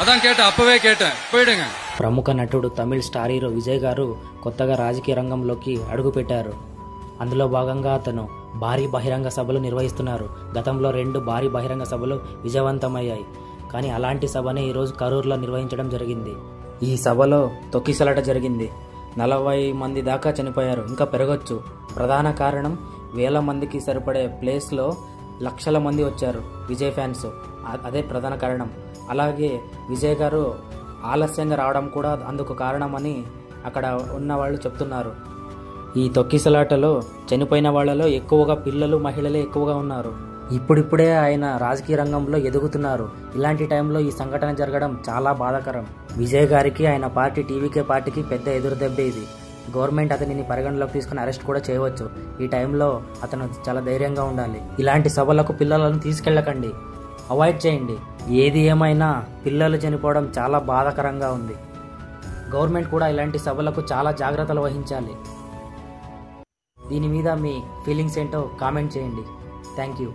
அதான் கேட்டேன், அப்பவே கேட்டேன், போயிடுங்க. ప్రముఖ నటుడు తమిళ్ స్టార్ హీరో విజయ్ గారు కొత్తగా రాజకీయ రంగంలోకి అడుగుపెట్టారు. అందులో భాగంగా అతను భారీ బహిరంగ సభలు నిర్వహిస్తున్నారు. గతంలో 2 భారీ బహిరంగ సభలు విజయవంతమయ్యాయి. కానీ అలాంటి సభనే ఈరోజు కరూర్లో నిర్వహించడం జరిగింది. ఈ సభలో తొక్కిసలాట జరిగింది. 40 మంది దాకా చనిపోయారు, ఇంకా పెరగొచ్చు. ప్రధాన కారణం వేల మందికి సరిపడే ప్లేస్లో లక్షల మంది వచ్చారు విజయ్ ఫ్యాన్స్. అదే ప్రధాన కారణం. అలాగే విజయ్ గారు ఆలస్యంగా రావడం కూడా అందుకు కారణమని అక్కడ ఉన్న వాళ్ళు చెప్తున్నారు. ఈ తొక్కిసలాటలో చనిపోయిన వాళ్లలో ఎక్కువగా పిల్లలు, మహిళలే ఎక్కువగా ఉన్నారు. ఇప్పుడిప్పుడే ఆయన రాజకీయ రంగంలో ఎదుగుతున్నారు. ఇలాంటి టైంలో ఈ సంఘటన జరగడం చాలా బాధాకరం. విజయ్ గారికి ఆయన పార్టీ టీవీకే పార్టీకి పెద్ద ఎదురుదెబ్బే ఇది. గవర్నమెంట్ అతనిని పరిగణలోకి తీసుకుని అరెస్ట్ కూడా చేయవచ్చు. ఈ టైంలో అతను చాలా ధైర్యంగా ఉండాలి. ఇలాంటి సభలకు పిల్లలను తీసుకెళ్ళకండి, అవాయిడ్ చేయండి. ఏది ఏమైనా పిల్లలు చనిపోవడం చాలా బాధాకరంగా ఉంది. గవర్నమెంట్ కూడా ఇలాంటి సభలకు చాలా జాగ్రత్తలు వహించాలి. దీని మీద మీ ఫీలింగ్స్ ఏంటో కామెంట్ చేయండి. Thank you.